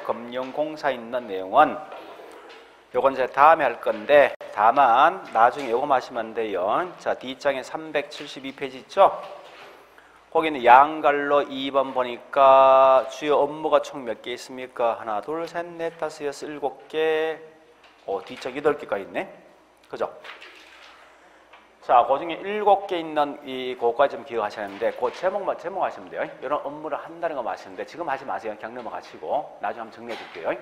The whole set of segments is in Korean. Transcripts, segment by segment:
금융공사에 있는 내용은 요건 이제 다음에 할 건데, 다만 나중에 요거 마시면 돼요. 자, D장에 372페이지 있죠? 거기는 양갈로 2번 보니까 주요 업무가 총 몇 개 있습니까? 하나, 둘, 셋, 넷, 다섯, 여섯, 일곱 개. D장 8개가 있네. 그죠? 자, 그 중에 7개 있는 그거까지 좀 기억하셔야 하는데, 그 제목 하시면 돼요. 이런 업무를 한다는 거 마시는데, 지금 하지 마세요. 그냥 넘어가시고, 나중에 한번 정리해 줄게요.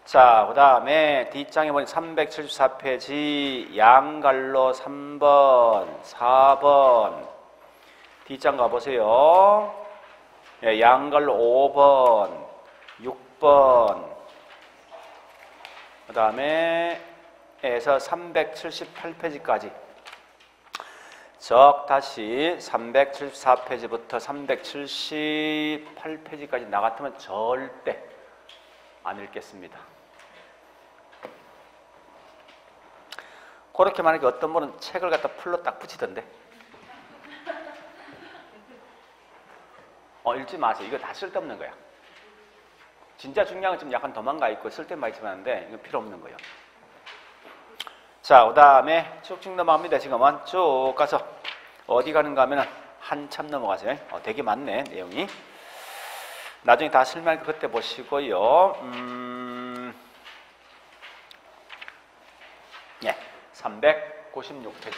자, 그 다음에 D장에 보니 374페이지, 양갈로 3번, 4번. D장 가보세요. 예, 양갈로 5번, 6번. 그 다음에 에서 378페이지까지. 다시 374페이지부터 378페이지까지 나 같으면 절대 안 읽겠습니다. 그렇게 만약에 어떤 분은 책을 갖다 풀로 딱 붙이던데, 읽지 마세요. 이거 다 쓸데없는 거야. 진짜 중요한 건 좀 약간 도망가 있고 쓸데만 있으면 하는데, 이거 필요 없는 거예요. 자, 그 다음에 쭉쭉 넘어갑니다. 지금은 쭉 가서 어디 가는가 하면 한참 넘어가세요. 되게 많네, 내용이. 나중에 다 설명할 거 그때 보시고요. 예, 396페이지.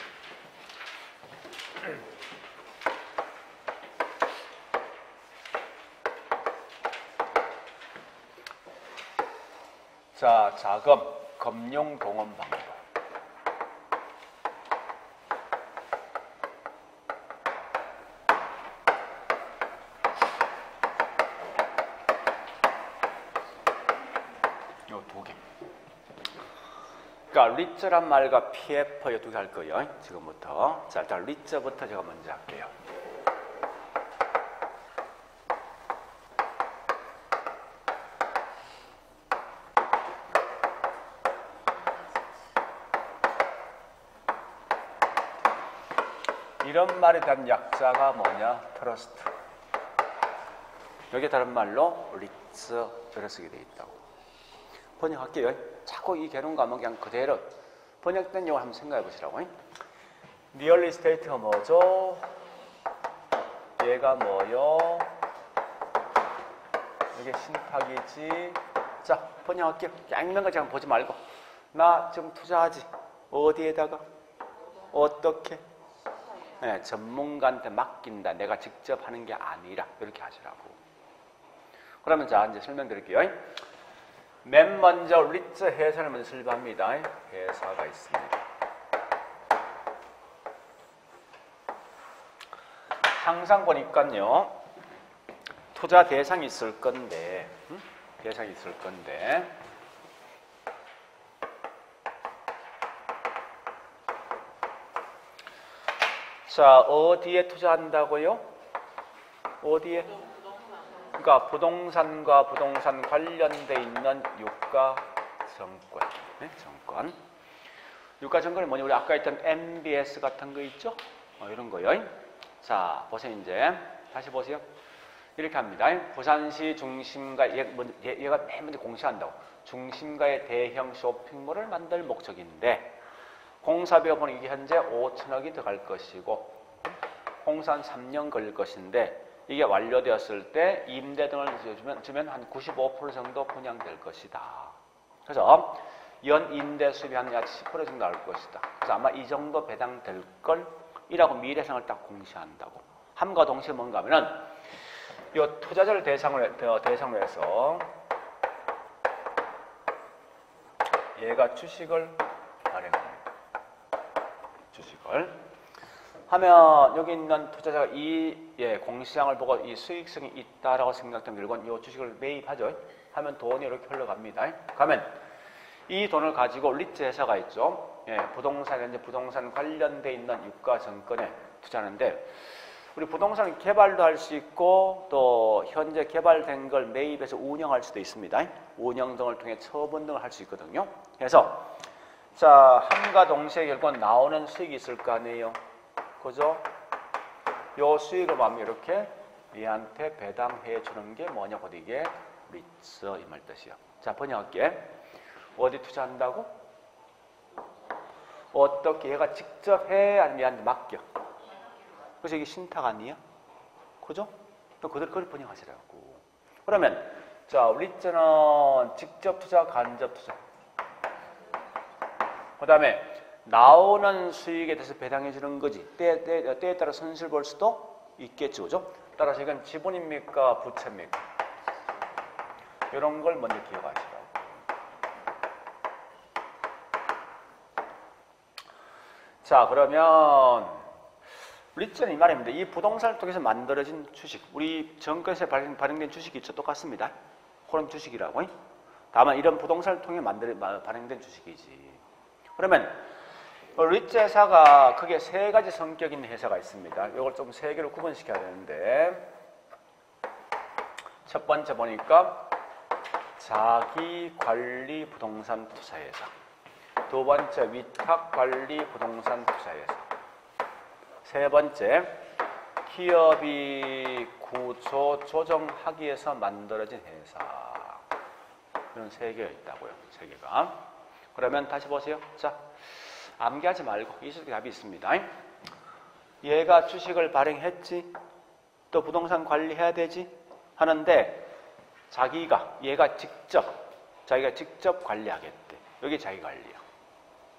자, 자금, 금융 동원 방법. 요 두 개. 그러니까 리츠란 말과 PF 요 두 개 할 거예요. 지금부터. 자, 일단 리츠부터 제가 먼저 할게요. 이런 말에 대한 약자가 뭐냐? 트러스트. 여기 다른 말로 리츠 이렇게 쓰게 되어 있다고. 번역할게요. 자꾸 이 개론 과목 그냥 그대로 번역된 용어 한번 생각해 보시라고. 리얼 이스테이트가 뭐죠? 얘가 뭐요? 이게 신탁이지. 자, 번역할게요. 그냥 읽는 거 그냥 보지 말고. 나 지금 투자하지. 어디에다가? 어떻게? 네, 전문가한테 맡긴다. 내가 직접 하는 게 아니라 이렇게 하시라고. 그러면 자, 이제 설명드릴게요. 맨 먼저 리츠 회사를 먼저 설명합니다. 회사가 있습니다. 항상 보니까요, 투자 대상이 있을 건데, 대상이 있을 건데, 자, 어디에 투자한다고요? 어디에? 그러니까 부동산과 부동산 관련돼 있는 유가증권. 네? 증권. 유가증권이 뭐냐? 우리 아까 했던 MBS 같은 거 있죠? 이런 거요. 자, 보세요. 이제 다시 보세요. 이렇게 합니다. 부산시 중심가, 얘가 맨 먼저 공시한다고. 중심가의 대형 쇼핑몰을 만들 목적인데, 공사비가 보니 이게 현재 5천억이 들어갈 것이고, 공사한 3년 걸릴 것인데, 이게 완료되었을 때 임대 등을 주면 한 95% 정도 분양될 것이다. 그래서 연 임대 수입이 한 약 10% 정도 나올 것이다. 그래서 아마 이 정도 배당될 걸이라고 미래상을 딱 공시한다고. 함과 동시에 뭔가 하면은 이 투자자를 대상으로 해서 얘가 주식을 발행합니다. 주식을 하면 여기 있는 투자자가 공시장을 보고 이 수익성이 있다라고 생각되면 결국은 이 주식을 매입하죠. 하면 돈이 이렇게 흘러갑니다. 가면 이 돈을 가지고 리츠 회사가 있죠. 부동산 관련돼 있는 유가증권에 투자하는데, 우리 부동산 개발도 할 수 있고 또 현재 개발된 걸 매입해서 운영할 수도 있습니다. 운영 등을 통해 처분 등을 할 수 있거든요. 그래서 자, 함과 동시에 결국은 나오는 수익이 있을 거 아니에요. 그죠? 요 수익을 보면 이렇게 얘한테 배당해 주는 게 뭐냐? 곧 이게 리츠 이 말 뜻이야. 자, 번역할게. 어디 투자한다고? 어떻게 얘가 직접 해? 아니면 얘한테 맡겨? 그래서 이게 신탁 아니야? 그죠? 또 그걸 번역하시라고. 그러면 자, 리츠는 직접 투자, 간접 투자. 그 다음에 나오는 수익에 대해서 배당해 주는 거지. 때에 따라 손실 볼 수도 있겠죠. 그죠? 따라서 이건 지분입니까? 부채입니까? 이런 걸 먼저 기억하시라고. 자, 그러면 리츠는 이 말입니다. 이 부동산을 통해서 만들어진 주식, 우리 정권에서 발행된 주식이 있죠. 똑같습니다. 그런 주식이라고. 다만 이런 부동산을 통해 발행된 주식이지. 그러면 리츠 회사가 크게 세 가지 성격 있는 회사가 있습니다. 이걸 좀 세 개로 구분시켜야 되는데, 첫 번째 보니까 자기관리 부동산 투자회사, 두 번째 위탁관리 부동산 투자회사, 세 번째 기업이 구조 조정하기 위해서 만들어진 회사. 이런 세 개가 있다고요. 세 개가. 그러면 다시 보세요. 자, 암기하지 말고 이 수도 답이 있습니다. 얘가 주식을 발행했지, 또 부동산 관리해야 되지 하는데 얘가 직접 관리하겠대. 여기 자기 관리야.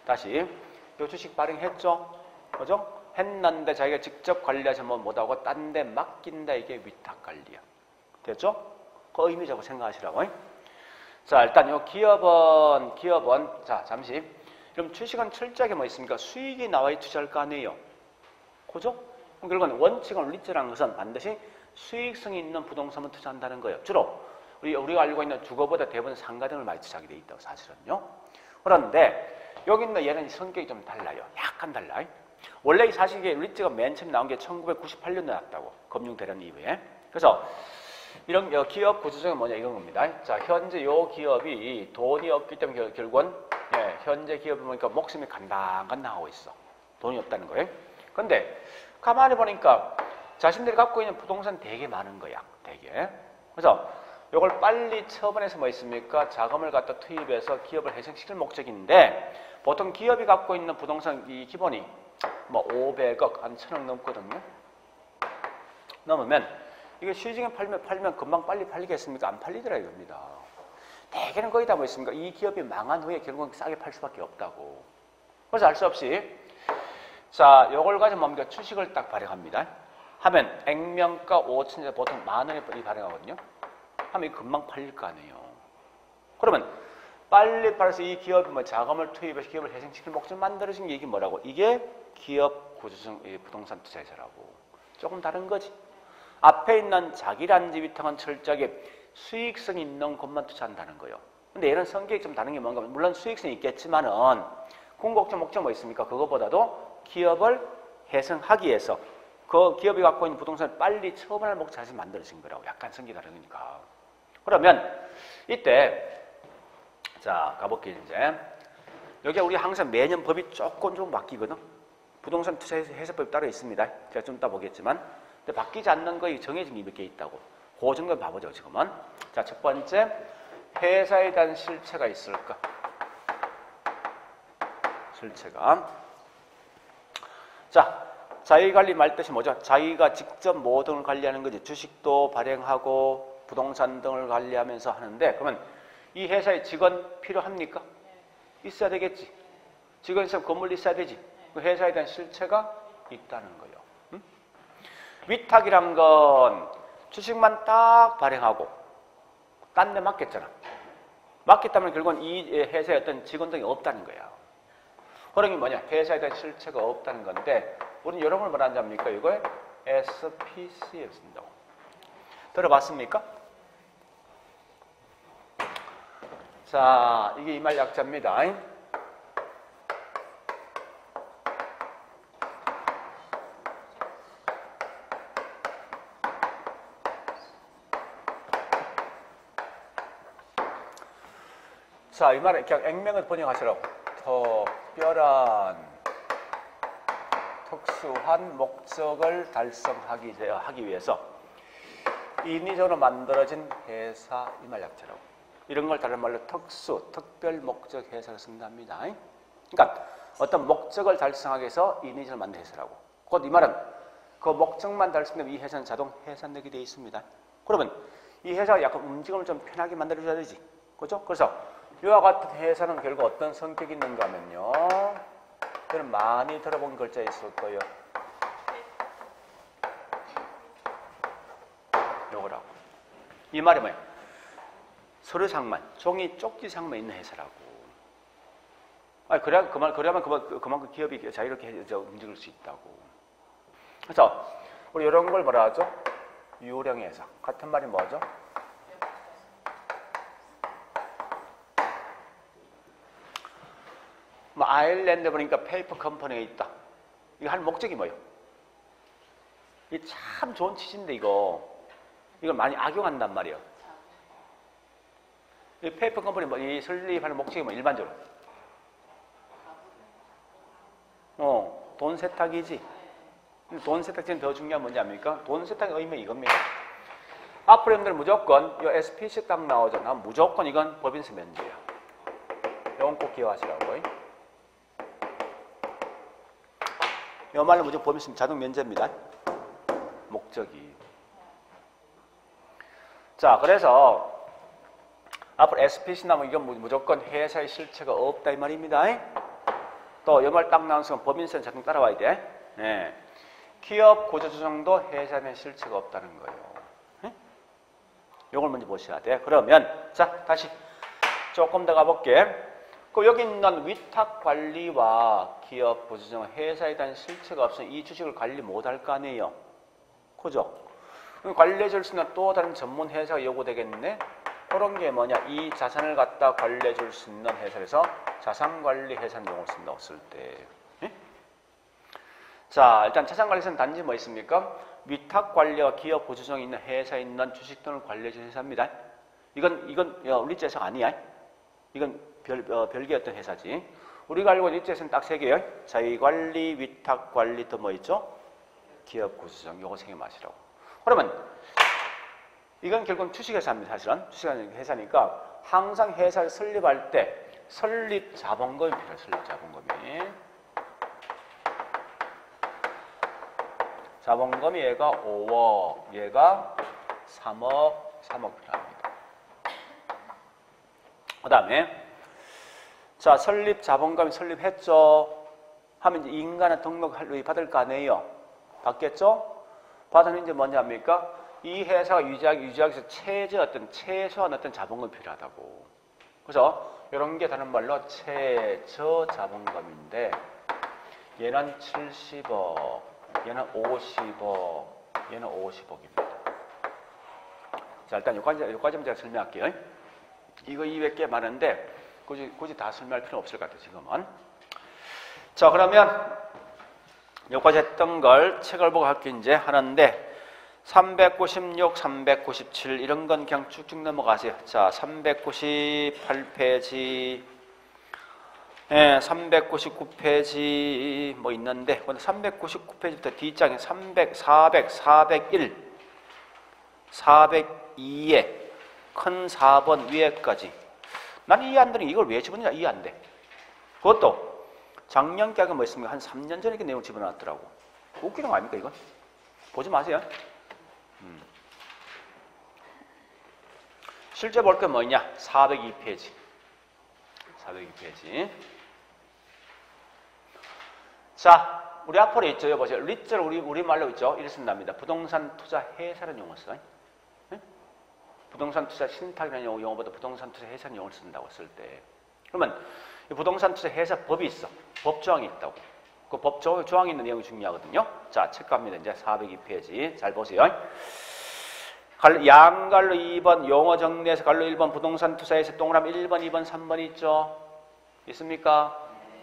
다시 요 주식 발행했죠, 그죠? 했는데 자기가 직접 관리하시면 못하고 딴 데 맡긴다. 이게 위탁 관리야. 됐죠? 그 의미적으로 생각하시라고. 자, 일단 요 기업은 자, 잠시. 그럼 주식은 철저하게 뭐 있습니까? 수익이 나와야 투자할 거 아니에요. 그죠? 그럼 결국은 원칙은 리츠라는 것은 반드시 수익성이 있는 부동산을 투자한다는 거예요. 주로 우리가 알고 있는 주거보다 대부분 상가 등을 많이 투자하게 돼 있다고, 사실은요. 그런데 여기 있는 얘는 성격이 좀 달라요. 약간 달라요. 원래 사실 이게 리츠가 맨 처음 나온 게 1998년에 나왔다고, 금융대란 이후에. 그래서 이런 기업 구조적인 뭐냐 이런 겁니다. 자, 현재 요 기업이 돈이 없기 때문에 결국은 현재 기업을 보니까 목숨이 간당간당하고 있어. 돈이 없다는 거예요. 근데 가만히 보니까 자신들이 갖고 있는 부동산 되게 많은 거야. 되게. 그래서 이걸 빨리 처분해서 뭐 있습니까? 자금을 갖다 투입해서 기업을 회생시킬 목적인데, 보통 기업이 갖고 있는 부동산 이 기본이 뭐 500억, 한 1000억 넘거든요. 넘으면 이게 시중에 팔면 금방 빨리 팔리겠습니까? 안 팔리더라 이겁니다. 대개는 거의 다 뭐 있습니까? 이 기업이 망한 후에 결국은 싸게 팔 수밖에 없다고. 그래서 알 수 없이 자, 요걸 가지고 뭡니까? 주식을 딱 발행합니다. 하면 액면가 5천에 보통 10,000원에 발행하거든요. 하면 금방 팔릴 거 아니에요. 그러면 빨리 팔아서 이 기업이 뭐 자금을 투입해서 기업을 회생시킬 목적을 만들어진 게 이게 뭐라고? 이게 기업 구조적 부동산 투자회사라고. 조금 다른 거지. 앞에 있는 자기란지 위탁은 철저하게 수익성 있는 것만 투자한다는 거예요. 근데 얘는 성격이 좀 다른 게 뭔가, 물론 수익성이 있겠지만은 궁극적 목적 뭐 있습니까? 그거보다도 기업을 회생하기 위해서 그 기업이 갖고 있는 부동산을 빨리 처분할 목적에서 만들어진 거라고. 약간 성격이 다른 거니까. 그러면 이때 자, 가볼게요. 이제 여기 우리 항상 매년 법이 조금 바뀌거든. 부동산 투자회사법이 따로 있습니다. 제가 좀 이따 보겠지만, 근데 바뀌지 않는 거에 정해진 게 몇 개 있다고. 그 정도 봐보죠, 지금은. 자, 첫 번째, 회사에 대한 실체가 있을까? 실체가. 자, 자기관리 말 뜻이 뭐죠? 자기가 직접 모든 걸 관리하는 거지. 주식도 발행하고 부동산 등을 관리하면서 하는데, 그러면 이 회사에 직원 필요합니까? 있어야 되겠지. 직원 있으면 건물 있어야 되지. 그 회사에 대한 실체가 있다는 거예요. 응? 위탁이란 건 주식만 딱 발행하고 딴 데 맡겼잖아. 맡겼다면 결국은 이 회사에 어떤 직원 등이 없다는 거야. 그런 게 뭐냐? 회사에 대한 실체가 없다는 건데, 우리는 이런 걸 뭐라 합니까? 이걸 SPC에 쓴다고. 들어봤습니까? 자, 이게 이 말 약자입니다. 자, 이 말은 그냥 액면을 번역하시라고. 특별한, 특수한 목적을 달성하기 위해서 인위적으로 만들어진 회사 이 말 약자라고. 이런 걸 다른 말로 특수, 특별 목적 회사를 쓴답니다. 그러니까 어떤 목적을 달성하기 위해서 인위적으로 만든 회사라고. 곧 이 말은 그 목적만 달성되면 이 회사는 자동 해산되게 되어 있습니다. 그러면 이 회사가 약간 움직임을 좀 편하게 만들어줘야 되지. 그렇죠? 그래서 이와 같은 회사는 결국 어떤 성격이 있는가 하면요. 저는 많이 들어본 글자 있을 거예요. 요거라고. 이 말이 뭐예요? 서류상만, 종이 쪽지상만 있는 회사라고. 아니, 그래야만 그만큼 기업이 자유롭게 움직일 수 있다고. 그래서 우리 이런 걸 뭐라 하죠? 유령 회사. 같은 말이 뭐죠? 뭐 아일랜드 보니까 페이퍼 컴퍼니가 있다. 이거 하는 목적이 뭐예요? 이게 참 좋은 취지인데 이걸 많이 악용한단 말이에요. 이 페이퍼 컴퍼니 이 설립하는 목적이 뭐 일반적으로? 돈 세탁이지. 돈 세탁지는 더 중요한 뭔지 압니까? 돈 세탁의 의미는 이겁니다. 앞으로 여러분들 무조건 이 SPC 딱 나오잖아. 무조건 이건 법인세 면제예요. 이건 꼭 기억하시라고. 이 말로 무조건 법인세 자동 면제입니다. 목적이. 자, 그래서 앞으로 SPC 나오면 이건 무조건 회사의 실체가 없다 이 말입니다. 또 이 말 딱 나온 순간 법인세는 자동 따라와야 돼. 네. 기업 구조조정도 회사에 대한 실체가 없다는 거예요. 이걸 먼저 보셔야 돼. 그러면 자 다시 조금 더 가볼게. 여기 있는 위탁관리와 기업 구조조정 회사에 대한 실체가 없으면 이 주식을 관리 못할 거 아니에요. 그죠? 관리해 줄 수 있는 또 다른 전문 회사가 요구되겠네. 그런 게 뭐냐? 이 자산을 갖다 관리해 줄 수 있는 회사에서 자산관리 회사는 용어를 쓴다고 쓸 때. 자, 일단 자산관리사는 단지 뭐 있습니까? 위탁관리와 기업 구조조정이 있는 회사에 있는 주식 등을 관리해 주는 회사입니다. 이건 리츠에서 아니야. 이건 별개의 어떤 회사지. 우리가 알고 있는 리츠에서는 딱 세 개예요. 자기관리, 위탁관리 또 뭐 있죠? 기업 구조조정. 요거 세 개 마시라고. 그러면 이건 결국은 주식회사입니다. 사실은 주식회사니까 항상 회사를 설립할 때 설립 자본금이 필요해요. 설립 자본금이. 자본금이 얘가 5억, 얘가 3억 필요합니다. 그 다음에 자 설립 자본금이 설립했죠. 하면 이제 인간의 등록을 받을 거 아니에요. 받겠죠? 받으면 이제 뭔지 압니까? 이 회사가 유지하기 위해서 최소한 어떤 자본금이 필요하다고. 그래서 이런 게 다른 말로 최저 자본금인데 얘는 70억, 얘는 50억, 얘는 50억입니다. 자, 일단 여기까지만 제가 설명할게요. 이거 200개 많은데 굳이 다 설명할 필요는 없을 것 같아요, 지금은. 자, 그러면 여기까지 했던 걸 책을 보고 할게 이제 하는데 396, 397 이런 건 그냥 쭉쭉 넘어가세요. 자, 398페이지, 399페이지 뭐 있는데 399페이지부터 뒷장에 300, 400, 401, 402에 큰 4번 위에까지. 난 이해 안 되는 이걸 왜 집어넣냐 이해 안 돼. 그것도 작년 계약은 뭐 있습니까? 한 3년 전에 그 내용을 집어넣었더라고. 웃기는 거 아닙니까 이건? 보지 마세요. 실제 볼 게 뭐냐? 402페이지. 402페이지. 자, 우리 앞으로 있죠. 여기 보세요. 리츠를 우리말로 있죠. 이렇게 쓴답니다. 부동산 투자 회사라는 용어를 써요. 네? 부동산 투자 신탁이라는 용어보다 부동산 투자 회사라는 용어를 쓴다고 쓸 때. 그러면 이 부동산 투자 회사 법이 있어. 법조항이 있다고. 그 법조항이 있는 내용이 중요하거든요. 자, 책 갑니다. 이제 402페이지. 잘 보세요. 양갈로 2번 용어 정리해서 갈로 1번 부동산 투자에서 동그라미 1번, 2번, 3번 있죠? 있습니까?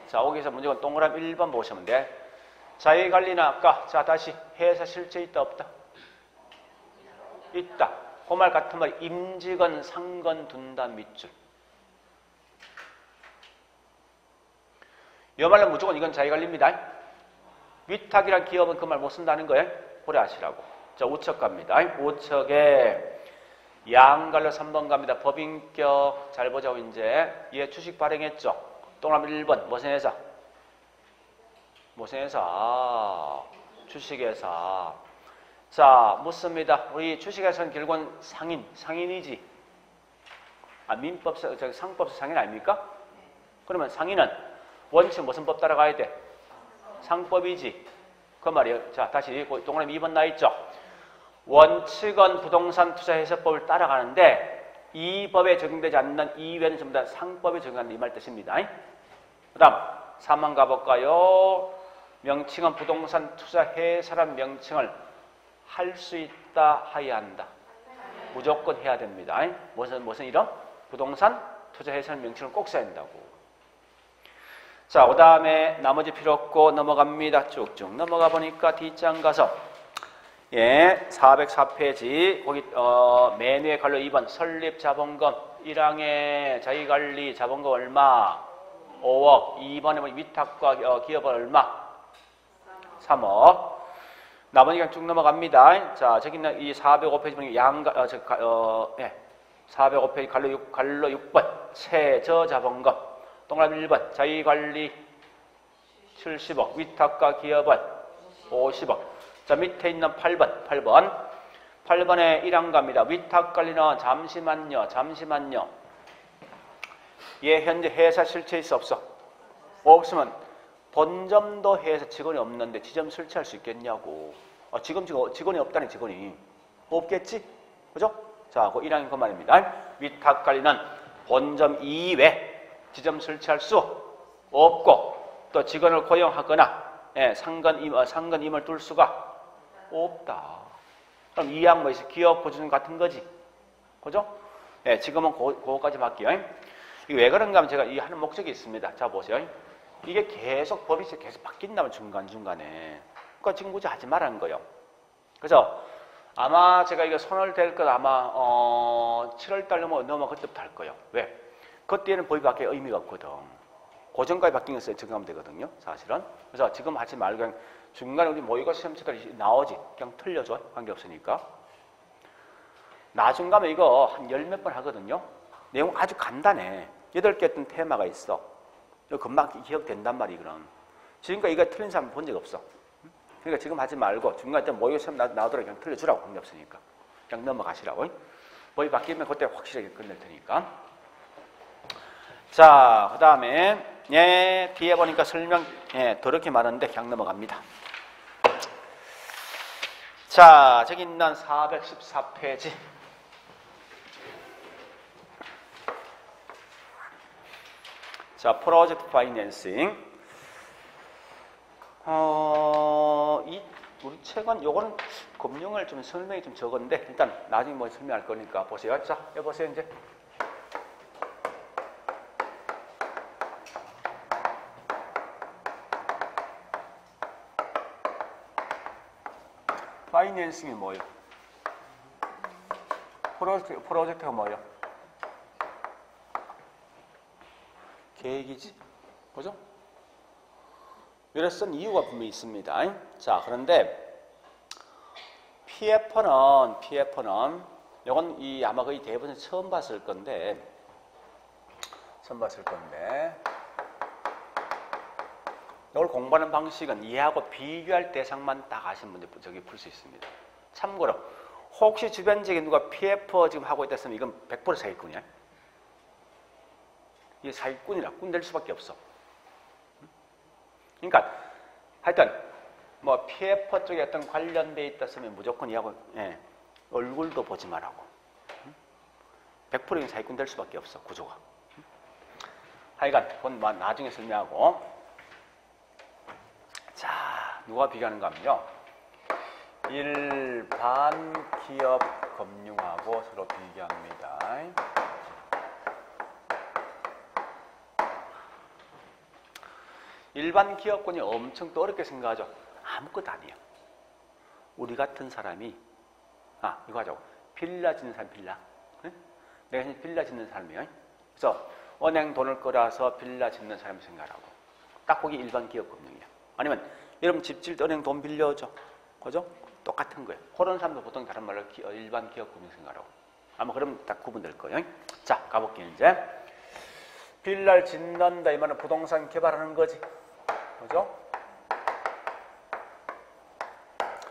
자, 여기서 문제는 동그라미 1번 보시면 돼. 자기관리나 아까 자 다시 회사 실체 있다 없다? 있다. 그 말 같은 말 임직원, 상건, 둔단, 밑줄. 이 말은 무조건 이건 자기관리입니다. 위탁이란 기업은 그 말 못 쓴다는 거예요. 고려하시라고. 자, 우측 갑니다. 우측에 양갈로 3번 갑니다. 법인격 잘 보자고 이제 얘 주식 발행했죠. 동그라미 1번 무슨 회사? 무슨 회사? 주식회사. 자, 묻습니다. 우리 주식회사는 결국은 상인이지. 민법상, 상법상 상인 아닙니까? 그러면 상인은 원칙 무슨 법 따라가야 돼? 상법이지. 그 말이에요. 자, 다시 동그라미 2번 나 있죠. 원칙은 부동산 투자 해석법을 따라가는데 이 법에 적용되지 않는 이외는 전부 다 상법에 적용한다 이 말 뜻입니다. 그 다음 3번 가볼까요? 명칭은 부동산 투자 회사란 명칭을 할 수 있다 하여야 한다. 무조건 해야 됩니다. 무슨 이런? 부동산 투자 회사란 명칭을 꼭 써야 된다고. 자, 그 다음에 나머지 필요 없고 넘어갑니다. 쭉쭉 넘어가 보니까 뒷장 가서 404페이지 거기 메뉴에 관료 2번 설립 자본금 1항에 자기관리 자본금 얼마? 5억. 2번에 뭐 위탁과 기업은 얼마? 3억. 나머지 그냥 쭉 넘어갑니다. 자, 저기 있는 이 405페이지 보면 405페이지 관로 6번 최저 자본금 동그라미 1번 자기관리 70억 위탁과 기업은 50억. 자, 밑에 있는 8번에 1항 갑니다. 위탁관리는 잠시만요. 얘 현재 회사 실체 있어 없어? 없으면 본점도 회사 직원이 없는데 지점 설치할 수 있겠냐고. 지금 직원이 없다니 직원이 없겠지? 그죠? 자, 그 1항인 그 말입니다. 위탁관리는 본점 이외 지점 설치할 수 없고 또 직원을 고용하거나 상근임을 둘 수가 없다. 그럼 2항 뭐 있어? 기업 보조금 같은 거지. 그죠? 지금은 그거까지 할게요. 이게 왜 그런가 하면 제가 이 하는 목적이 있습니다. 자, 보세요. 이게 계속 법이 계속 바뀐다면 중간중간에. 그러니까 지금 굳이 하지 말라는 거예요. 그래서 아마 제가 이거 손을 댈 것 아마 7월달 넘어 그때부터 할 거예요. 왜? 그때는 법이 바뀔 의미가 없거든. 고정까지 바뀐 것에 적용하면 되거든요. 사실은. 그래서 지금 하지 말고 그냥 중간에 우리 모의고사 시험치들이 나오지. 그냥 틀려줘. 관계없으니까. 나중 가면 이거 한 10몇 번 하거든요. 내용 아주 간단해. 8개 어떤 테마가 있어. 이거 금방 기억된단 말이 그럼. 지금까지 이거 틀린 사람 본 적 없어. 그러니까 지금 하지 말고 중간에 모의고사 시험 나오더라도 그냥 틀려주라고. 관계없으니까. 그냥 넘어가시라고. 법이 바뀌면 그때 확실하게 끝낼 테니까. 자, 그 다음에 뒤에 보니까 설명 더럽게 많은데 그냥 넘어갑니다. 자, 저기 있는 414페이지. 자, 프로젝트 파이낸싱. 우리 책은 요거는 금융을 좀 설명이 좀 적은데 일단 나중에 뭐 설명할 거니까 보세요. 자, 여보세요 이제. 파이낸싱이 뭐예요? 프로젝트가 뭐예요? 계획이지. 그죠? 이래 쓴 이유가 분명히 있습니다. 자, 그런데 PF는 이건 아마 거의 대부분 처음 봤을 건데 이걸 공부하는 방식은 얘하고 비교할 대상만 딱 아시는 분들 저기 풀 수 있습니다. 참고로 혹시 주변 지역에 누가 PF 지금 하고 있다 했으면 이건 100% 사기꾼이야. 이게 사기꾼이라 꾼 될 수밖에 없어. 그러니까 하여튼 뭐 PF 쪽에 어떤 관련돼 있다 했으면 무조건 얘하고 얼굴도 보지 말라고. 100% 사기꾼 될 수밖에 없어 구조가. 하여간 그건 나중에 설명하고. 자, 누가 비교하는가 하면요. 일반 기업 금융하고 서로 비교합니다. 일반 기업군이 엄청 또 어렵게 생각하죠. 아무것도 아니에요. 우리 같은 사람이 이거 하자고. 빌라 짓는 사람 빌라. 네? 내가 현재 빌라 짓는 사람이에요. 그래서 은행 돈을 끌어서 빌라 짓는 사람 생각하고. 딱 거기 일반 기업 금융이야. 아니면 여러분 집 질 때 은행 돈 빌려줘. 그죠? 똑같은 거예요. 그런 사람도 보통 다른 말로 일반 기업 금융생활하고. 아마 그러면 딱 구분될 거예요. 자, 가볼게요, 이제. 빌라를 짓는다, 이 말은 부동산 개발하는 거지. 그죠?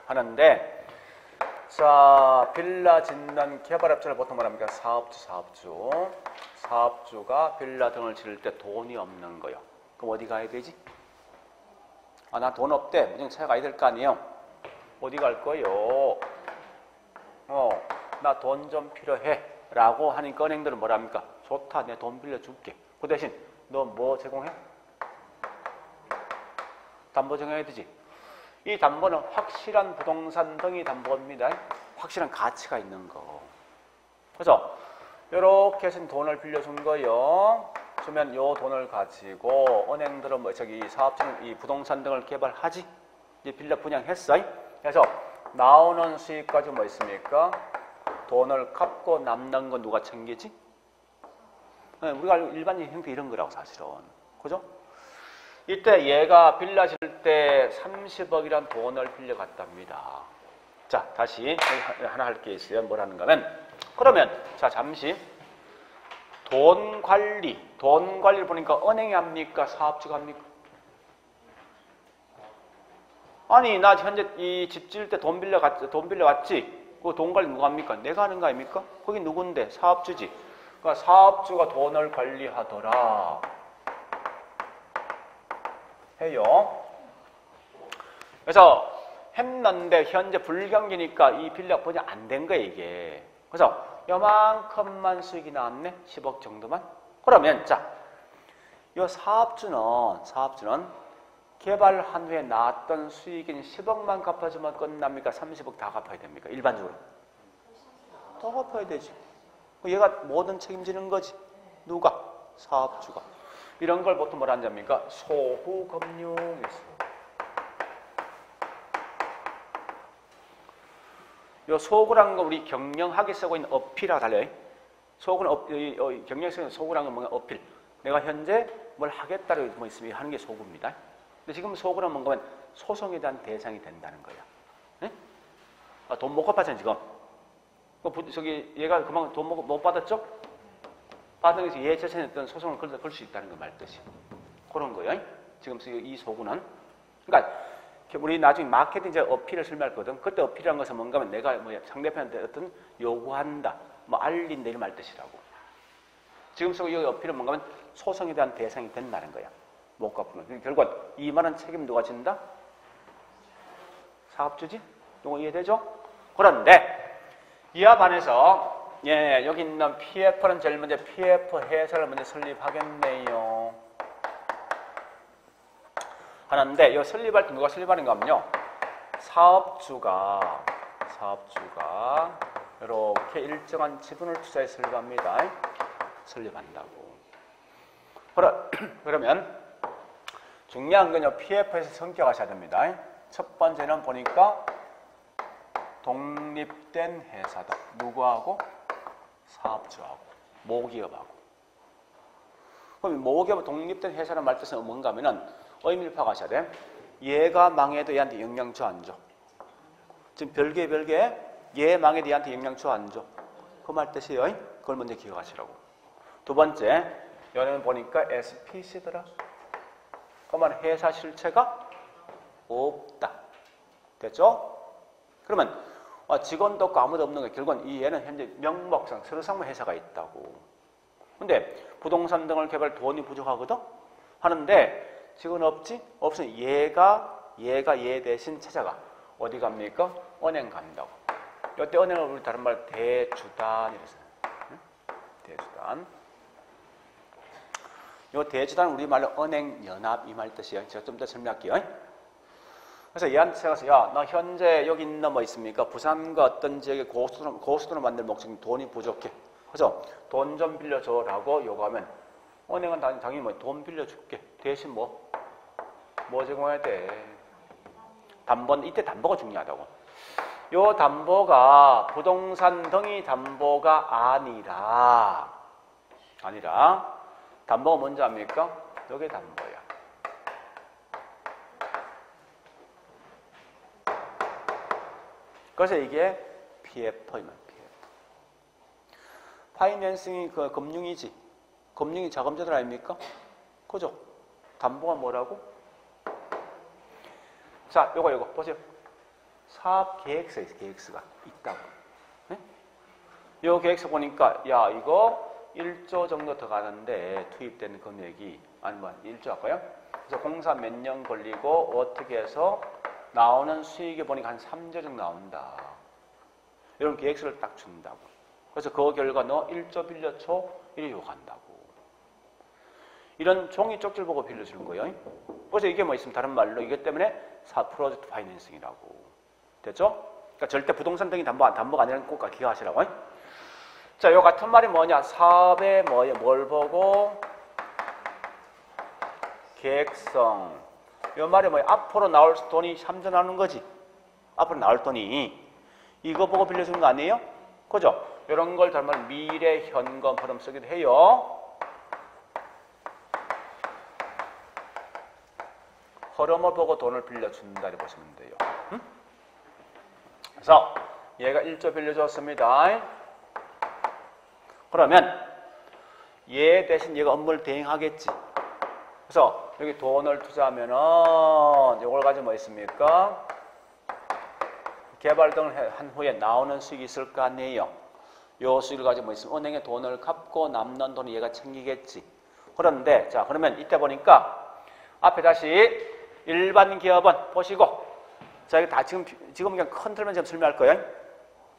하는데, 자, 빌라 짓는 개발업체를 보통 말합니까? 사업주가 빌라 등을 지을 때 돈이 없는 거예요. 그럼 어디 가야 되지? 아, 나 돈 없대. 무증차에 가야 될 거 아니에요? 어디 갈 거요? 나 돈 좀 필요해. 라고 하니까 은행들은 뭐랍니까? 좋다. 내 돈 빌려줄게. 그 대신 너 뭐 제공해? 담보 정해야 되지. 이 담보는 확실한 부동산 등이 담보입니다. 확실한 가치가 있는 거. 그래서 이렇게 해서 돈을 빌려준 거요. 주면 요 돈을 가지고 은행들은 뭐 사업주는 이 부동산 등을 개발하지. 이제 빌라 분양했어. 그래서 나오는 수익까지 뭐 있습니까? 돈을 갚고 남는 건 누가 챙기지? 우리가 알고 일반적인 형태 이런 거라고 사실은. 그죠? 이때 얘가 빌라 지을 때 30억이란 돈을 빌려갔답니다. 자, 다시 하나 할 게 있어요. 뭐라는 거면 그러면 자, 잠시 돈 관리를 보니까 은행이 합니까? 사업주가 합니까? 아니, 나 현재 이 집 지을 때 돈 빌려갔지? 그 돈 관리 누가 합니까? 내가 하는 거 아닙니까? 거기 누군데? 사업주지. 그러니까 사업주가 돈을 관리하더라. 해요. 그래서 했는데 현재 불경기니까 이 빌려 분양 안 된 거예요, 이게. 그래서 요만큼만 수익이 나왔네? 10억 정도만? 그러면 자, 이 사업주는 개발한 후에 나왔던 수익인 10억만 갚아주면 끝납니까? 30억 다 갚아야 됩니까? 일반적으로. 더 갚아야 되지. 얘가 뭐든 책임지는 거지. 누가? 사업주가. 이런 걸 보통 뭐라 한답니까? 소후금융에서. 요 소구라는 거 우리 경영학에 쓰고 있는 어필하고 달라요. 소구는 경영에서 쓰는 소구라는 건 뭔가 어필. 내가 현재 뭘 하겠다고 뭐 있으면 하는 게 소구입니다. 근데 지금 소구는 뭔가 하면 소송에 대한 대상이 된다는 거야. 네? 아, 돈 못 갚았잖아요, 지금. 얘가 그만 돈 못 받았죠? 받은 것이 얘 자신에 어떤 소송을 걸 수 있다는 거 말듯이. 그런 거예요. 지금 이 소구는. 그러니까 우리 나중에 마케팅 이제 어필을 설명했거든. 그때 어필이라는 것은 뭔가 하면 내가 상대편한테 어떤 요구한다, 뭐 알린다 이런 말 뜻이라고. 지금 이 어필은 뭔가 하면 소송에 대한 대상이 된다는 거야. 못 갚으면. 결국 이만한 책임 누가 진다? 사업주지? 이거 이해되죠? 그런데 이와 반해서 여기 있는 PF는 제일 먼저 PF 회사를 먼저 설립하겠네요. 하는데 이 설립할 때 누가 설립하는가 하면요. 사업주가 이렇게 일정한 지분을 투자해서 설립합니다. 설립한다고. 그러면 중요한 건요. PF에서 성격하셔야 됩니다. 첫 번째는 보니까 독립된 회사다. 누구하고? 사업주하고. 모기업하고. 그럼 모기업 독립된 회사라는 말 뜻은 뭔가 하면은 의미를 파악하셔야 돼. 얘가 망해도 얘한테 영향 줘 안 줘? 지금 별개 얘 망해도 얘한테 영향 줘 안 줘? 그 말 뜻이에요. 그걸 먼저 기억하시라고. 두 번째, 여기는 보니까 SPC더라. 그러면 회사 실체가 없다. 됐죠? 그러면 직원도 없고 아무도 없는 거예요. 결국은 이 얘는 현재 명목상 서류상무 회사가 있다고. 근데 부동산 등을 개발 돈이 부족하거든? 하는데 직원 없지? 없으니 얘가 얘 대신 찾아가. 어디 갑니까? 은행 간다고. 이때 은행을 우리 다른 말 대주단 이랬어요. 응? 대주단. 요 대주단 우리말로 은행연합 이 말 뜻이에요. 제가 좀 더 설명할게요. 그래서 얘한테 찾아가서 야, 나 현재 여기 있는 뭐 있습니까? 부산과 어떤 지역에 고수도를 만들 목적인 돈이 부족해. 그래서 돈 좀 빌려줘라고 요구하면 은행은 당연히 뭐 돈 빌려줄게. 대신 뭐 제공해야 돼? 이때 담보가 중요하다고. 요 담보가 부동산 등이 담보가 아니라 담보가 뭔지 압니까? 요게 담보야. 그래서 이게 PF입니다. PF. 파이낸싱이 그 금융이지. 금융이 자금제들 아닙니까? 그죠? 담보가 뭐라고? 자, 요거 보세요. 사업 계획서에 있어. 계획서가 있다고. 네? 요 계획서 보니까 야 이거 1조 정도 더 가는데 투입되는 금액이 아니 뭐 1조 할까요? 그래서 공사 몇 년 걸리고 어떻게 해서 나오는 수익이 보니까 한 3조 정도 나온다. 이런 계획서를 딱 준다고. 그래서 그 결과 너 1조 빌려줘 이래 요구한다고. 이런 종이 쪽지를 보고 빌려주는 거예요. 그래서 이게 뭐 있으면 다른 말로 이것 때문에 프로젝트 파이낸싱이라고. 됐죠? 그러니까 절대 부동산 등이 담보가 아니라는 꼭 기억하시라고. 자, 요 같은 말이 뭐냐? 사업에 뭘 보고? 계획성. 요 말이 뭐야? 앞으로 나올 돈이 3조 나오는 거지. 앞으로 나올 돈이. 이거 보고 빌려주는 거 아니에요? 그죠? 이런 걸 닮은 미래 현금 흐름 쓰기도 해요. 흐름을 보고 돈을 빌려준다 이렇게 보시면 돼요. 응? 그래서 얘가 1조 빌려줬습니다. 그러면 얘 대신 얘가 업무를 대행하겠지. 그래서 여기 돈을 투자하면은 이걸 가지고 뭐 있습니까? 개발 등을 한 후에 나오는 수익이 있을 거 아니에요. 요 수익을 가지고 뭐 있으면 은행에 돈을 갚고 남는 돈을 얘가 챙기겠지. 그런데 자 그러면 이때 보니까 앞에 다시 일반 기업은 보시고 자 이거 다 지금 그냥 컨트롤만 지금 설명할 거예요.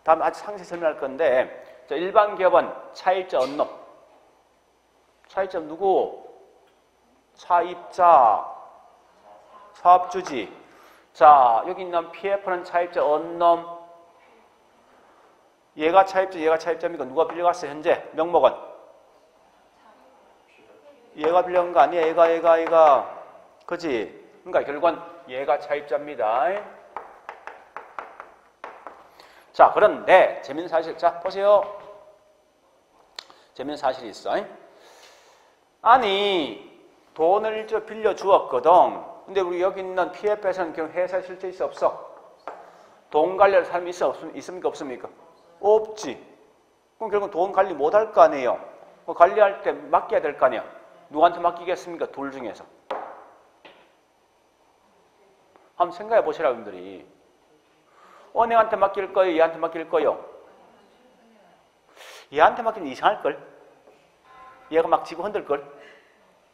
다음 아주 상세히 설명할 건데 자 일반 기업은 차입자 언놈. 차입자 누구? 차입자 사업주지. 자 여기 있는 PF는 차입자 언놈. 얘가 차입자 얘가 차입자입니까? 누가 빌려갔어 현재? 명목은? 얘가 빌려간 거 아니야? 얘가 그지? 그러니까 결국은 얘가 차입자입니다. 자 그런데 재밌는 사실 자 보세요. 재밌는 사실이 있어. 아니 돈을 빌려 주었거든. 근데 우리 여기 있는 PF에서는 그냥 회사에 실제 있어 없어? 돈 관리할 사람이 있습니까 없습니까? 없지. 그럼 결국 돈 관리 못 할 거 아니에요. 관리할 때 맡겨야 될 거 아니야. 누구한테 맡기겠습니까? 둘 중에서. 한번 생각해 보시라 여러분들이. 은행한테 맡길 거예요? 얘한테 맡길 거예요? 얘한테 맡기면 이상할걸? 얘가 막 지고 흔들걸?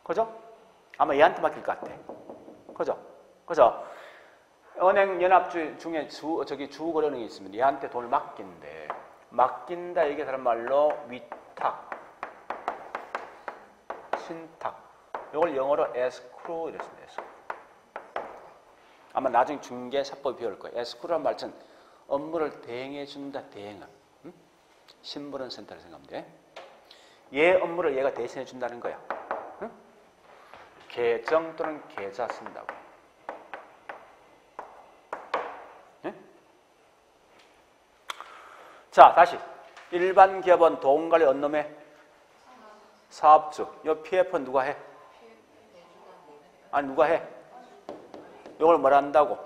그죠? 아마 얘한테 맡길 것 같아. 그죠? 그래서 은행 연합주 중에 주거래은행이 있으면 얘한테 돈을 맡긴대. 맡긴다 이게 다른 말로 위탁, 신탁. 이걸 영어로 escrow 이랬습니다. 아마 나중에 중개사법이 배울 거예요. 에스크로란 말은 업무를 대행해준다, 대행을. 응? 신분은 센터를 생각하면 돼. 얘 업무를 얘가 대신해준다는 거야. 응? 계정 또는 계좌 쓴다고. 응? 자, 다시. 일반 기업은 돈 관리 언놈의 사업주. 이 PF는 누가 해? 아니, 누가 해? 이걸 뭐라 한다고?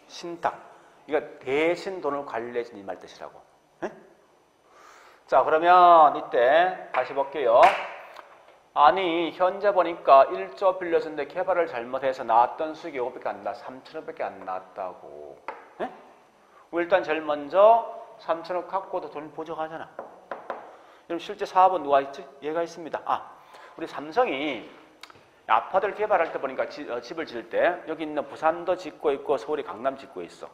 신탁. 이거 대신 돈을 관리해준 이 말 뜻이라고. 에? 자 그러면 이때 다시 볼게요. 아니 현재 보니까 1조 빌려줬는데 개발을 잘못해서 나왔던 수익이 500개 안 나왔다. 3천억밖에 안 나왔다고. 에? 일단 제일 먼저 3천억 갖고도 돈을 보정하잖아. 그럼 실제 사업은 누가 있지? 얘가 있습니다. 아, 우리 삼성이 아파트를 개발할 때 보니까 집을 지을 때 여기 있는 부산도 짓고 있고 서울이 강남 짓고 있어.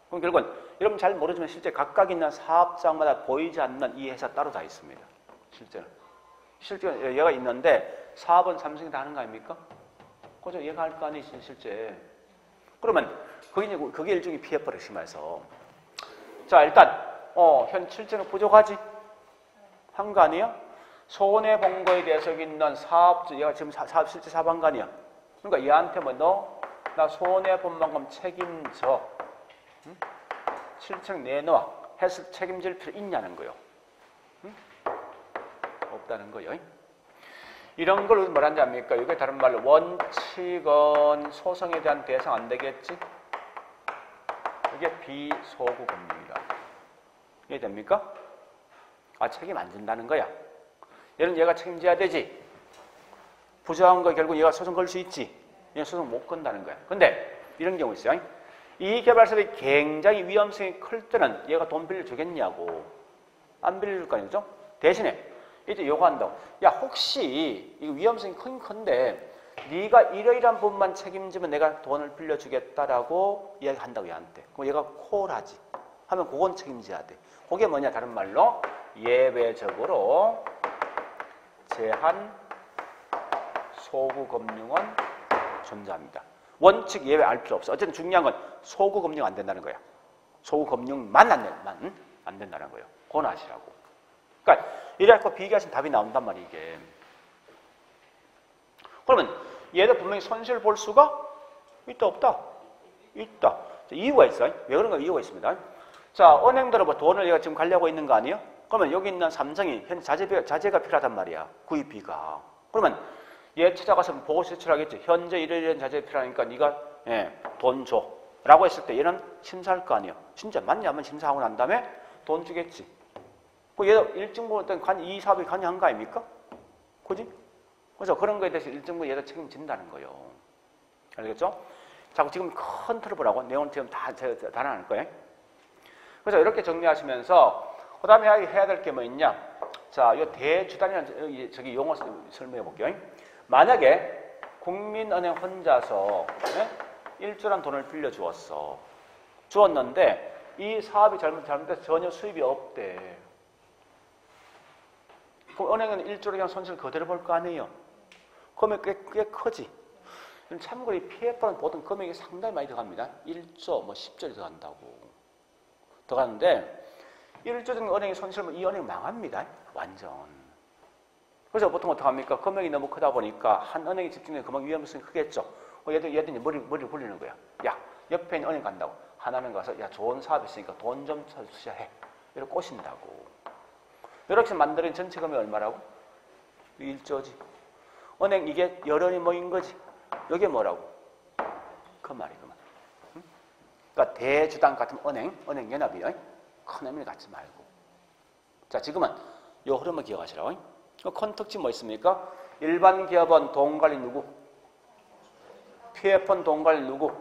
그럼 결국은 여러분 잘 모르지만 실제 각각 있는 사업장마다 보이지 않는 이 회사 따로 다 있습니다. 실제는. 실제 얘가 있는데 사업은 삼성이 다 하는 거 아닙니까? 그죠? 얘가 할 거 아니지 실제. 그러면 그게 일종의 PF를 심해서. 자 일단 현 실제는 부족하지? 한 거 아니에요? 손해본 거에 대해서 여기 있는 사업주, 얘가 지금 실제 사방간이야. 그러니까 얘한테 뭐 나 손해본 만큼 책임져. 응? 실책 내놔. 해서 책임질 필요 있냐는 거요. 응? 없다는 거요. 이런 걸 뭐라는지 압니까? 이게 다른 말로 원칙은 소송에 대한 대상 안 되겠지? 이게 비소구 금융이다. 이해됩니까? 아, 책임 안 진다는 거야. 얘는 얘가 책임져야 되지. 부정한 거 결국 얘가 소송 걸 수 있지. 얘는 소송 못 건다는 거야. 근데 이런 경우 있어요. 이 개발사업이 굉장히 위험성이 클 때는 얘가 돈 빌려주겠냐고. 안 빌려줄 거 아니죠? 대신에 이제 요구한다고. 야, 혹시 이거 위험성이 크긴 큰데 네가 이러이러한 부분만 책임지면 내가 돈을 빌려주겠다라고 이야기한다고 얘한테. 그럼 얘가 콜하지. 하면 그건 책임져야 돼. 그게 뭐냐? 다른 말로 예외적으로 제한 소구금융은 존재합니다. 원칙 예외 알 필요 없어. 어쨌든 중요한 건 소구금융 안 된다는 거야. 소구금융만 안 된다는 거예요. 그건 아시라고. 그러니까 이래갖고 비교하시면 답이 나온단 말이야 이게. 그러면 얘도 분명히 손실 볼 수가 있다 없다? 있다. 이유가 있어요. 왜 그런가? 이유가 있습니다. 자, 은행들은 뭐 돈을 얘가 지금 가려고 있는 거 아니에요? 그러면 여기 있는 삼성이 현재 자재가 필요하단 말이야. 구입비가. 그러면 얘 찾아가서 보고 제출하겠지. 현재 이런 자재가 필요하니까 네가 돈 줘. 라고 했을 때 얘는 심사할 거 아니에요. 진짜 맞냐 하면 심사하고 난 다음에 돈 주겠지. 그 얘도 일정 부분 이 사업이 관여한 거 아닙니까? 그지? 그래서 그런 거에 대해서 일정 부분 얘도 책임진다는 거예요. 알겠죠? 자꾸 지금 큰 트러블하고 내용은 지금 다 나눌 거예요. 그래서 이렇게 정리하시면서 그 다음에 해야 될 게 뭐 있냐? 자, 이 대주단이라는 저기 용어 설명해 볼게요. 만약에 국민은행 혼자서 1조란 돈을 빌려주었어. 주었는데 이 사업이 잘못돼서 전혀 수입이 없대. 그럼 은행은 1조를 그냥 손실 그대로 볼 거 아니에요. 그러면 꽤 크지. 참고로 이 PF는 보통 금액이 상당히 많이 들어갑니다. 1조, 10조이 들어간다고. 들어가는데 1조 정도 은행이 손실하면 이 은행이 망합니다. 완전. 그래서 보통 어떻게 합니까? 금액이 너무 크다 보니까 한 은행에 집중되면 그만큼 위험성이 크겠죠. 얘들이 머리를 굴리는 거야. 야, 옆에 있는 은행 간다고. 하나는 가서 야, 좋은 사업이 있으니까 돈 좀 투자해. 이렇게 꼬신다고. 이렇게 만드는 전체 금액이 얼마라고? 1조지. 은행 이게 여러 원이 모인 거지. 이게 뭐라고? 그 말이구만. 응? 그러니까 대주당 같은 은행연합이요. 큰 의미를 갖지 말고. 자, 지금은 이 흐름을 기억하시라고. 큰 특징 뭐 있습니까? 일반 기업은 돈 관리 누구? PF는 돈 관리 누구?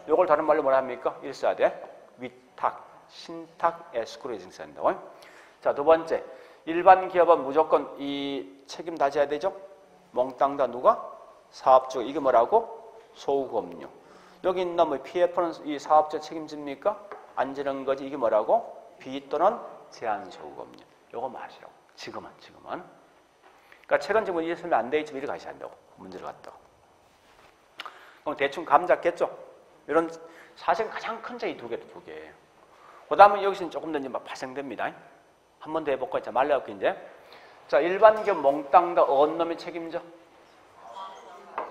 이걸 다른 말로 뭐라 합니까? 이렇게 써야 돼. 위탁, 신탁, 에스크로 이렇게 써야 된다고. 자, 두 번째. 일반 기업은 무조건 이 책임 다 져야 되죠? 몽땅 다 누가? 사업주가. 이게 뭐라고? 소구금융. 여기 있는 뭐 PF는 이 사업자 책임집니까? 안 지는 거지. 이게 뭐라고? 비 또는 제한소구금융. 요거 마시라고. 지금은. 그러니까 최근 지금 이해 설명 안 돼 있지만 이렇게 가셔야 한다고. 문제를 갖다가. 그럼 대충 감 잡겠죠? 이런 사실 가장 큰 차이 두 개. 그 다음에 여기서는 조금 더 이제 막 발생됩니다. 한 번 더 해볼까요? 자, 말려갖고 이제. 자, 일반 기업 몽땅 다 어느 놈이 책임져?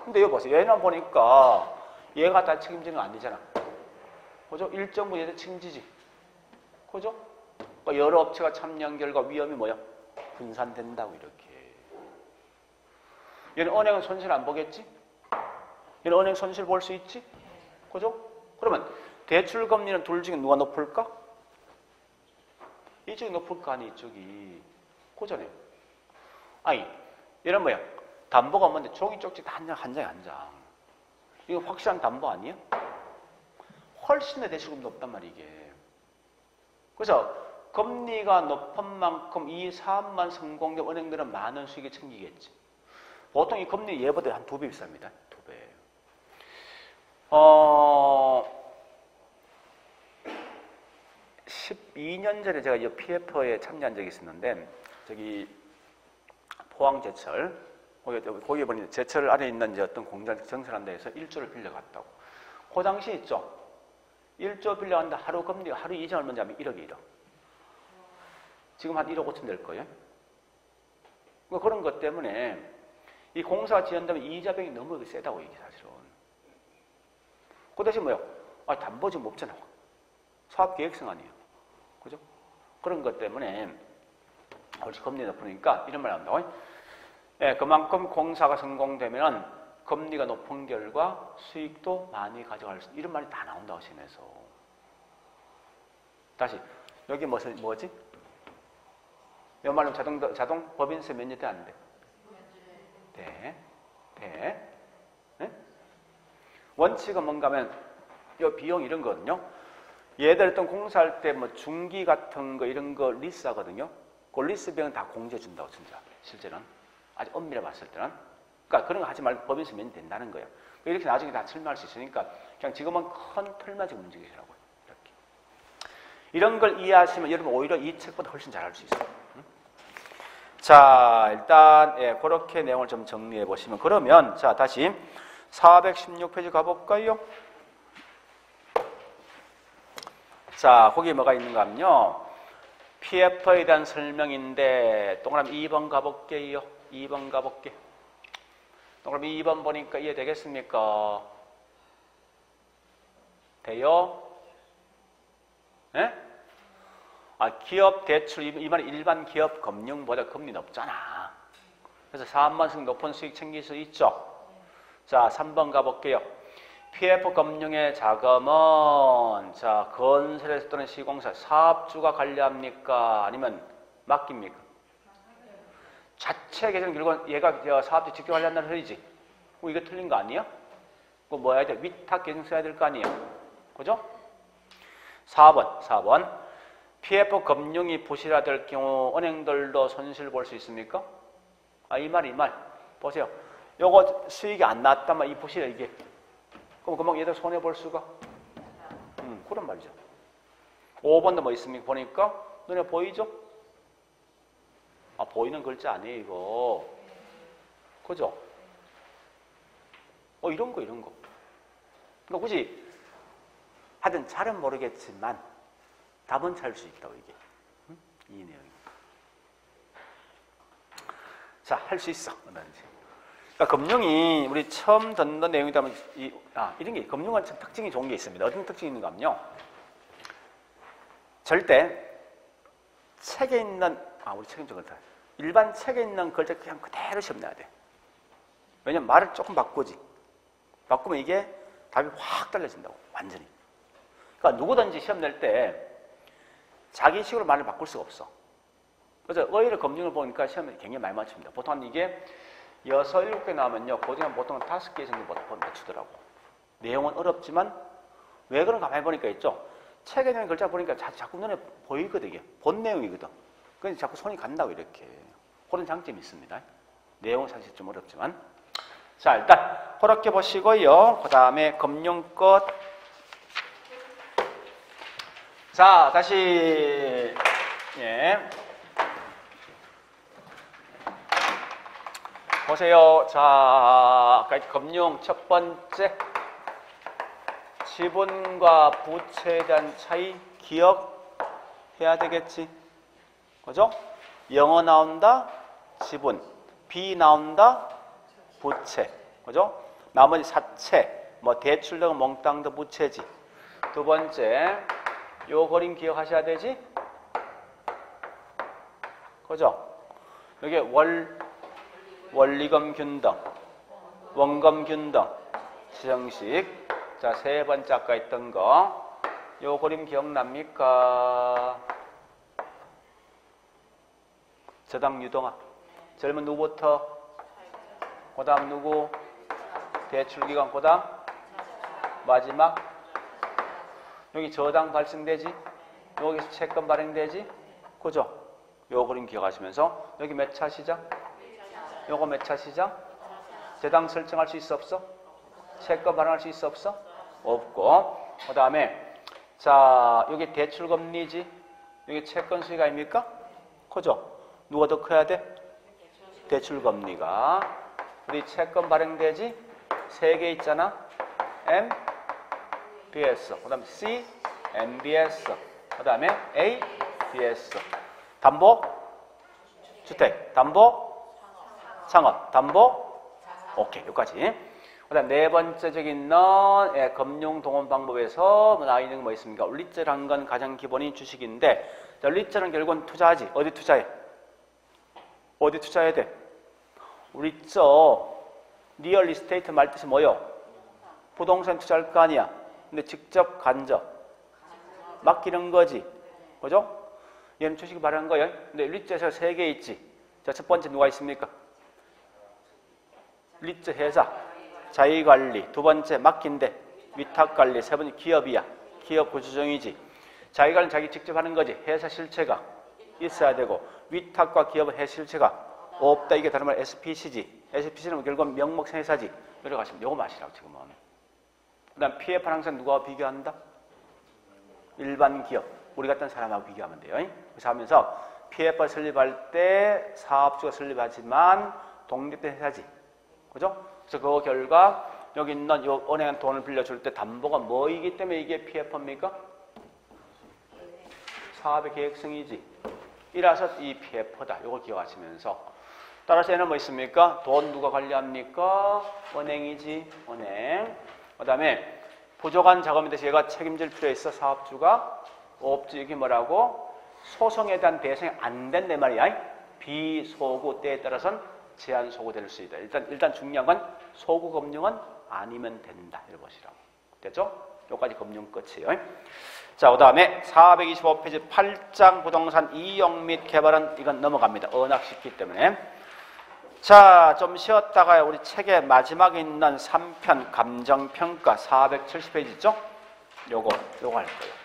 근데 여기 보세요. 얘는 보니까 얘가 다 책임지는 건 안 되잖아. 그죠? 일정 부분 얘도 책임지지. 그죠? 그러니까 여러 업체가 참여한 결과 위험이 뭐야? 분산된다고 이렇게. 얘는 은행은 손실 안 보겠지? 얘는 은행 손실 볼 수 있지? 그죠? 그러면 대출 금리는 둘 중에 누가 높을까? 이쪽이 높을 거 아니 이쪽이. 그잖아요. 아니, 얘는 뭐야? 담보가 없는데 종이 쪽지 한 장. 이거 확실한 담보 아니야? 훨씬 더 대출금리 높단 말이야 이게. 그래서 금리가 높은 만큼 이 사업만 성공된 은행들은 많은 수익을 챙기겠지. 보통 이 금리 얘보다 한 2배 비쌉니다. 2배. 12년 전에 제가 이 PF에 참여한 적이 있었는데, 저기 포항제철, 거기에 보니 제철 안에 있는 이제 어떤 공장을 정설한 데에서 1조를 빌려갔다고. 그 당시 있죠. 1조 빌려갔는데 하루 금리가 하루 이자 얼마인지 하면 1억이 1억. 지금 한 1억 5천 될 거예요. 그러니까 그런 것 때문에 이 공사가 지연되면 이자병이 너무 세다고 이게 사실은. 그 대신 뭐요? 아, 담보 지금 없잖아. 사업 계획성 아니에요. 그죠? 그런 것 때문에 훨씬 금리 높으니까 이런 말 한다고. 예, 그만큼 공사가 성공되면 금리가 높은 결과 수익도 많이 가져갈 수, 이런 말이 다 나온다고 시험에서. 다시 여기 뭐지? 이 말은 자동 법인세 몇 년 돼 안 돼? 돼. 네? 원칙은 뭔가 하면 이 비용 이런 거거든요. 얘들 어떤 공사할 때 뭐 중기 같은 거 이런 거 리스 하거든요. 그 리스 비용은 다 공제해 준다고 진짜 실제는. 아주 엄밀히 봤을 때는. 그러니까 그런 거 하지 말고 법인세 몇 년 된다는 거예요. 이렇게 나중에 다 설명할 수 있으니까 그냥 지금은 큰 틀만 지금 움직이시라고요. 이렇게. 이런 걸 이해하시면 여러분 오히려 이 책보다 훨씬 잘할 수 있어요. 자, 일단 그렇게 내용을 좀 정리해 보시면, 그러면 자 다시 416페이지 가볼까요? 자, 거기 뭐가 있는가 하면요, PF에 대한 설명인데 동그라미 2번 가볼게요. 2번 가볼게. 동그라미 2번 보니까 이해되겠습니까? 돼요? 예? 기업 대출, 이 말은 일반 기업 금융보다 금리 높잖아. 그래서 사업만성 높은 수익 챙길 수 있죠. 자, 3번 가볼게요. PF 금융의 자금은 자, 건설회사 또는 시공사, 사업주가 관리합니까? 아니면 맡깁니까? 자체 계정 결국은 얘가 사업주 직접 관리한다는 소리지. 이거 틀린 거 아니야? 그거 뭐 해야 돼? 위탁 계정 써야 될 거 아니에요? 그죠? 4번. PF 금융이 부실화될 경우 은행들도 손실 볼 수 있습니까? 이 말. 보세요. 요거 수익이 안 났다면 이 부실해 이게. 그럼 금방 얘들 손해 볼 수가? 그런 말이죠. 5번도 뭐 있습니까? 보니까 눈에 보이죠? 보이는 글자 아니에요 이거. 그죠? 이런 거. 그러니까 굳이 하여튼 잘은 모르겠지만 답은 찾을 수 있다고 이게. 이 내용입니다. 자, 할 수 있어. 얼마든지. 그러니까 금융이 우리 처음 듣는 내용이라면 이런 게 금융은 참 특징이 좋은 게 있습니다. 어떤 특징이 있는가 하면요, 절대 책에 있는 우리 책임져 그렇다. 일반 책에 있는 글자 그냥 그대로 시험 내야 돼. 왜냐면 말을 조금 바꾸면 이게 답이 확 달라진다고 완전히. 그러니까 누구든지 시험 낼 때 자기 식으로 말을 바꿀 수가 없어. 그래서 의외로 금융을 보니까 시험에 굉장히 많이 맞춥니다. 보통 이게 6, 7개 나오면요, 그 중에 보통 5개 정도 맞추더라고. 내용은 어렵지만 왜 그런가 많이 보니까 있죠. 책에 있는 글자 보니까 자꾸 눈에 보이거든. 이게 본 내용이거든. 그래서 자꾸 손이 간다고 이렇게. 그런 장점이 있습니다. 내용은 사실 좀 어렵지만. 자, 일단 그렇게 보시고요. 그 다음에 금융 끝. 자, 다시 보세요. 자, 아까 금융 첫 번째 지분과 부채에 대한 차이 기억해야 되겠지. 그죠? 영어 나온다, 지분. B 나온다, 부채. 그죠? 나머지 사채, 뭐 대출 등 몽땅 더 부채지. 두 번째, 요 그림 기억하셔야 되지? 그죠? 여기 원리금 균등, 원금 균등, 시정식. 자, 세 번째 아까 있던 거. 요 그림 기억납니까? 저당 유동화. 젊은 누구부터? 그 다음 누구? 대출기간, 그 다음? 마지막? 여기 저당 발생되지? 여기서 채권 발행되지? 그죠? 요 그림 기억하시면서 여기 몇 차 시장? 요거 몇 차 시장? 저당 설정할 수 있어 없어? 채권 발행할 수 있어 없어? 없고. 그 다음에 자, 여기 대출금리지? 여기 채권 수익 아닙니까? 그죠? 누가 더 커야 돼? 대출금리가. 우리 채권 발행되지? 세 개 있잖아. MBS, 그 다음에 C, MBS, 그 다음에 A, BS. 담보, 주택, 담보, 창업, 담보, 오케이, 여기까지. 그 다음 네 번째 저기 있는 금융동원 방법에서 나와 있는 거 뭐 있습니까? 리츠라는 건 가장 기본인 주식인데, 자, 리츠는 결국은 투자하지. 어디 투자해? 어디 투자해야 돼? 리츠 리얼 이스테이트 말 뜻이 뭐요? 부동산 투자할 거 아니야. 근데 직접 간접 맡기는 거지. 그죠? 얘는 주식이 발행한 거예요. 근데 리츠에서 3개 있지. 자, 첫 번째 누가 있습니까? 리츠 회사, 자기관리. 두 번째 맡긴데 위탁관리. 세 번째 기업이야. 기업 구조정이지. 자기관리 자기 직접 하는 거지. 회사 실체가 있어야 되고 위탁과 기업의 회사 실체가 없다. 이게 다른 말 SPC지. SPC는 결국 명목회사지. 이렇게 가시면 요거 마시라고 지금은. 그 다음 PF는 항상 누가 비교한다? 일반 기업. 우리 같은 사람하고 비교하면 돼요. 그래서 하면서 PF를 설립할 때 사업주가 설립하지만 독립된 회사지. 그죠? 그래서 그 결과 여기 있는 요 은행은 돈을 빌려줄 때 담보가 뭐이기 때문에 이게 PF입니까? 사업의 계획성이지. 이라서 이 PF다. 요걸 기억하시면서 따라서 얘는 뭐 있습니까? 돈 누가 관리합니까? 은행이지. 은행. 그 다음에 부족한 자금에 대해서 얘가 책임질 필요 있어. 사업주가 없지. 이게 뭐라고? 소송에 대한 배상이 안 된내 말이야. 비소구 때에 따라서는 제한 소구될 수 있다. 일단 중요한 건 소구 금융은 아니면 된다. 이렇게 보시라고. 됐죠? 여기까지 금융 끝이에요. 자, 그 다음에 425페이지 8장 부동산 이용 및 개발은 이건 넘어갑니다. 언학시키기 때문에. 자, 좀 쉬었다가 우리 책의 마지막에 있는 3편 감정평가 470페이지 있죠? 요거 할 거예요.